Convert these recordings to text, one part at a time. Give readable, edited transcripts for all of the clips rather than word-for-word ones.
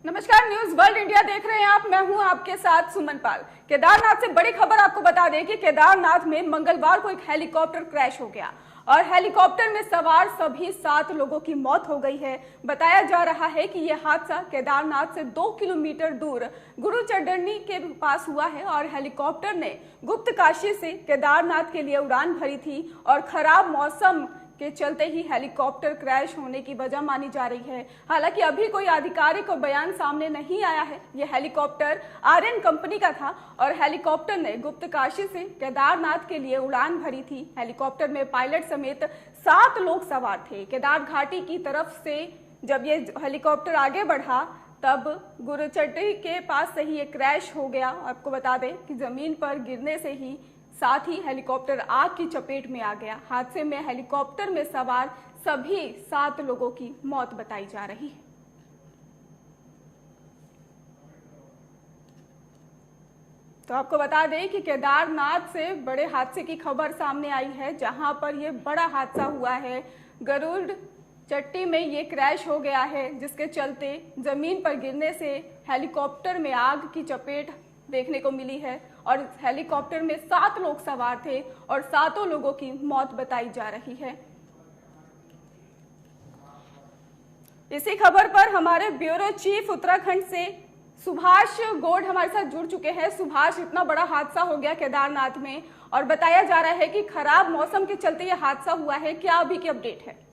नमस्कार, news world India देख रहे हैं आप। मैं हूं आपके साथ सुमन पाल। केदारनाथ से बड़ी खबर आपको बता दें कि केदारनाथ में मंगलवार को एक हेलीकॉप्टर क्रैश हो गया और हेलीकॉप्टर में सवार सभी 7 लोगों की मौत हो गई है। बताया जा रहा है कि यह हादसा केदारनाथ से 2 किलोमीटर दूर गुरुचरणी के पास हुआ है और हेलीकॉप्टर ने गुप्त काशी से केदारनाथ के लिए उड़ान भरी थी और खराब मौसम के चलते ही हेलीकॉप्टर क्रैश होने की वजह मानी जा रही है। हालांकि अभी कोई आधिकारिक बयान सामने नहीं आया है। यह हेलीकॉप्टर आर्यन कंपनी का था और हेलीकॉप्टर ने गुप्त काशी से केदारनाथ के लिए उड़ान भरी थी। हेलीकॉप्टर में पायलट समेत 7 लोग सवार थे। केदार घाटी की तरफ से जब ये हेलीकॉप्टर आगे बढ़ा तब गुरुचरणी के पास से ही ये क्रैश हो गया। आपको बता दें कि जमीन पर गिरने से ही साथ ही हेलीकॉप्टर आग की चपेट में आ गया। हादसे में हेलीकॉप्टर में सवार सभी 7 लोगों की मौत बताई जा रही है। तो आपको बता दें कि केदारनाथ से बड़े हादसे की खबर सामने आई है, जहां पर यह बड़ा हादसा हुआ है। गरुड़ चट्टी में ये क्रैश हो गया है, जिसके चलते जमीन पर गिरने से हेलीकॉप्टर में आग की चपेट देखने को मिली है और हेलीकॉप्टर में 7 लोग सवार थे और 7 लोगों की मौत बताई जा रही है। इसी खबर पर हमारे ब्यूरो चीफ उत्तराखंड से सुभाष गोड हमारे साथ जुड़ चुके हैं। सुभाष, इतना बड़ा हादसा हो गया केदारनाथ में और बताया जा रहा है कि खराब मौसम के चलते यह हादसा हुआ है, क्या अभी की अपडेट है?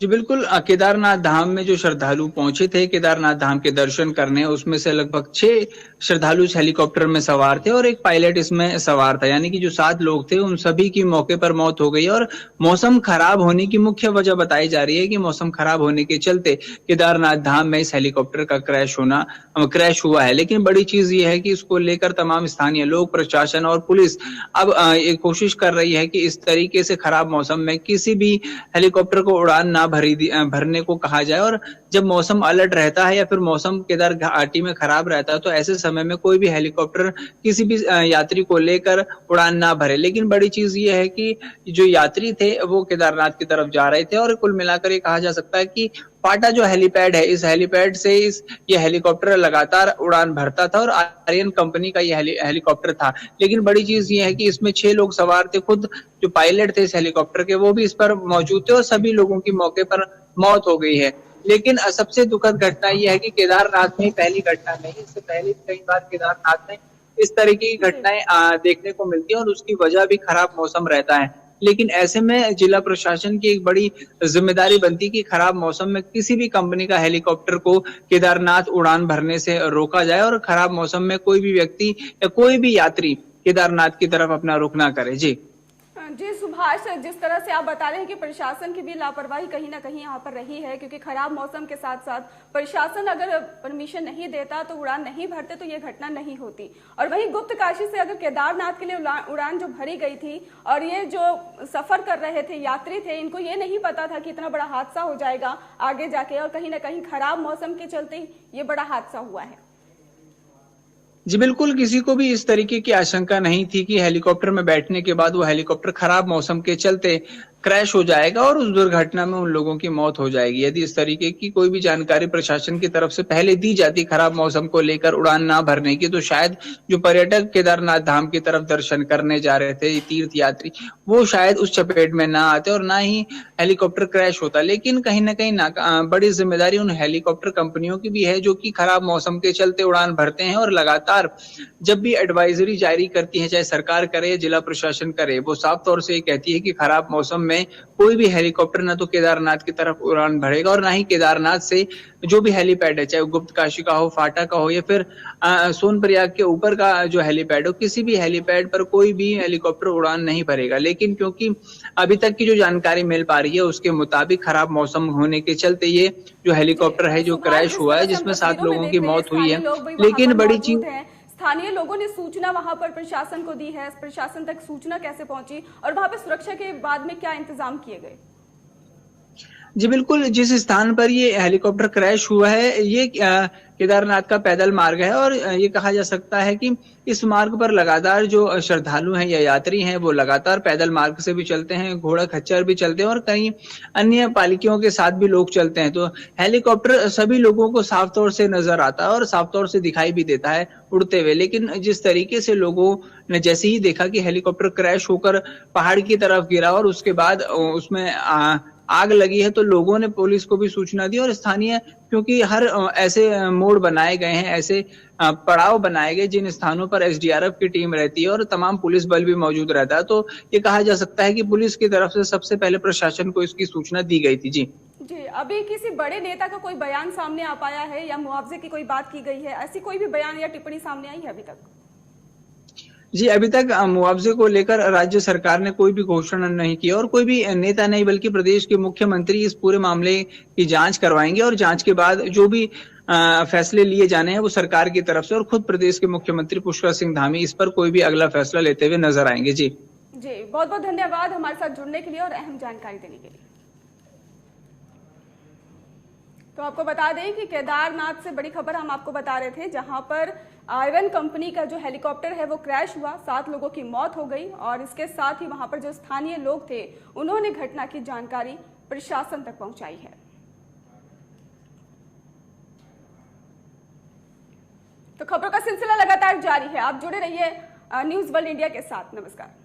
जी बिल्कुल, केदारनाथ धाम में जो श्रद्धालु पहुंचे थे केदारनाथ धाम के दर्शन करने, उसमें से लगभग 6 श्रद्धालु इस हेलीकॉप्टर में सवार थे और एक पायलट इसमें सवार था। यानी कि जो 7 लोग थे उन सभी की मौके पर मौत हो गई। और मौसम खराब होने की मुख्य वजह बताई जा रही है कि मौसम खराब होने के चलते केदारनाथ धाम में इस हेलीकॉप्टर का क्रैश हुआ है। लेकिन बड़ी चीज ये है कि इसको लेकर तमाम स्थानीय लोग, प्रशासन और पुलिस अब ये कोशिश कर रही है कि इस तरीके से खराब मौसम में किसी भी हेलीकॉप्टर को उड़ान ना भरने को कहा जाए। और जब मौसम अलर्ट रहता है या फिर मौसम केदार घाटी में खराब रहता है तो ऐसे समय में कोई भी हेलीकॉप्टर किसी भी यात्री को लेकर उड़ान ना भरे। लेकिन बड़ी चीज ये है कि जो यात्री थे वो केदारनाथ की तरफ जा रहे थे और कुल मिलाकर ये कहा जा सकता है कि पाटा जो हेलीपैड है, इस हेलीपैड से ये हेलीकॉप्टर लगातार उड़ान भरता था और आर्यन कंपनी का ये हेलीकॉप्टर था। लेकिन बड़ी चीज ये है कि इसमें 6 लोग सवार थे। खुद जो पायलट थे इस हेलीकॉप्टर के वो भी इस पर मौजूद थे और सभी लोगों की मौके पर मौत हो गई है। लेकिन सबसे दुखद घटना यह है कि केदारनाथ में पहली घटना नहीं, इससे पहले कई बार केदारनाथ में इस तरीके की घटनाएं देखने को मिलती है और उसकी वजह भी खराब मौसम रहता है। लेकिन ऐसे में जिला प्रशासन की एक बड़ी जिम्मेदारी बनती है कि खराब मौसम में किसी भी कंपनी का हेलीकॉप्टर को केदारनाथ उड़ान भरने से रोका जाए और खराब मौसम में कोई भी व्यक्ति या कोई भी यात्री केदारनाथ की तरफ अपना रुख ना करे। जी सुभाष, जिस तरह से आप बता रहे हैं कि प्रशासन की भी लापरवाही कहीं ना कहीं यहाँ पर रही है, क्योंकि खराब मौसम के साथ साथ प्रशासन अगर परमिशन नहीं देता तो उड़ान नहीं भरते तो ये घटना नहीं होती। और वहीं गुप्त काशी से अगर केदारनाथ के लिए उड़ान जो भरी गई थी और ये जो सफर कर रहे थे यात्री थे, इनको ये नहीं पता था कि इतना बड़ा हादसा हो जाएगा आगे जाके, और कहीं ना कहीं खराब मौसम के चलते ये बड़ा हादसा हुआ है। जी बिल्कुल, किसी को भी इस तरीके की आशंका नहीं थी कि हेलीकॉप्टर में बैठने के बाद वो हेलीकॉप्टर खराब मौसम के चलते क्रैश हो जाएगा और उस दुर्घटना में उन लोगों की मौत हो जाएगी। यदि इस तरीके की कोई भी जानकारी प्रशासन की तरफ से पहले दी जाती खराब मौसम को लेकर उड़ान ना भरने की, तो शायद जो पर्यटक केदारनाथ धाम की तरफ दर्शन करने जा रहे थे, तीर्थ यात्री, वो शायद उस चपेट में ना आते और ना ही हेलीकॉप्टर क्रैश होता। लेकिन कहीं ना कहीं बड़ी जिम्मेदारी उन हेलीकॉप्टर कंपनियों की भी है जो कि खराब मौसम के चलते उड़ान भरते हैं और लगातार जब भी एडवाइजरी जारी करती है, चाहे सरकार करे या जिला प्रशासन करे, वो साफ तौर से ये कहती है कि खराब मौसम में कोई भी हेलीकॉप्टर ना तो केदारनाथ की तरफ उड़ान भरेगा और ना ही केदारनाथ से जो भी हेलीपैड है, चाहे गुप्त काशी का हो, फाटा का हो या फिर सोनप्रयाग के ऊपर का जो हेलीपैड हो, किसी भी हेलीपैड पर कोई भी हेलीकॉप्टर उड़ान नहीं भरेगा। लेकिन क्योंकि अभी तक की जो जानकारी मिल पा रही है उसके मुताबिक खराब मौसम होने के चलते ये जो हेलीकॉप्टर है जो क्रैश हुआ है, जिसमें 7 लोगों की मौत हुई है। लेकिन बड़ी चीज, स्थानीय लोगों ने सूचना वहां पर प्रशासन को दी है, प्रशासन तक सूचना कैसे पहुंची और वहां पर सुरक्षा के बाद में क्या इंतजाम किए गए? जी बिल्कुल, जिस स्थान पर ये हेलीकॉप्टर क्रैश हुआ है, ये केदारनाथ का पैदल मार्ग है और ये कहा जा सकता है कि इस मार्ग पर लगातार जो श्रद्धालु हैं या यात्री हैं, वो लगातार पैदल मार्ग से भी चलते हैं, घोड़ा खच्चर भी चलते हैं और कई अन्य पालकियों के साथ भी लोग चलते हैं। तो हेलीकॉप्टर सभी लोगों को साफ तौर से नज़र आता है और साफ तौर से दिखाई भी देता है उड़ते हुए। लेकिन जिस तरीके से लोगों ने जैसे ही देखा कि हेलीकॉप्टर क्रैश होकर पहाड़ की तरफ गिरा और उसके बाद उसमें आग लगी है, तो लोगों ने पुलिस को भी सूचना दी और स्थानीय, क्योंकि हर ऐसे मोड़ बनाए गए हैं, ऐसे पड़ाव बनाए गए जिन स्थानों पर एसडीआरएफ की टीम रहती है और तमाम पुलिस बल भी मौजूद रहता है। तो ये कहा जा सकता है कि पुलिस की तरफ से सबसे पहले प्रशासन को इसकी सूचना दी गई थी। जी जी, अभी किसी बड़े नेता का कोई बयान सामने आ पाया है या मुआवजे की कोई बात की गई है? ऐसी कोई भी बयान या टिप्पणी सामने आई है अभी तक? जी, अभी तक मुआवजे को लेकर राज्य सरकार ने कोई भी घोषणा नहीं की और कोई भी नेता नहीं, बल्कि प्रदेश के मुख्यमंत्री इस पूरे मामले की जांच करवाएंगे और जांच के बाद जो भी फैसले लिए जाने हैं वो सरकार की तरफ से, और खुद प्रदेश के मुख्यमंत्री पुष्कर सिंह धामी इस पर कोई भी अगला फैसला लेते हुए नजर आएंगे। जी बहुत बहुत धन्यवाद हमारे साथ जुड़ने के लिए और अहम जानकारी देने के लिए। तो आपको बता दें कि केदारनाथ से बड़ी खबर हम आपको बता रहे थे, जहां पर आयरन कंपनी का जो हेलीकॉप्टर है वो क्रैश हुआ, 7 लोगों की मौत हो गई और इसके साथ ही वहां पर जो स्थानीय लोग थे उन्होंने घटना की जानकारी प्रशासन तक पहुंचाई है। तो खबरों का सिलसिला लगातार जारी है, आप जुड़े रहिए न्यूज़ वर्ल्ड इंडिया के साथ। नमस्कार।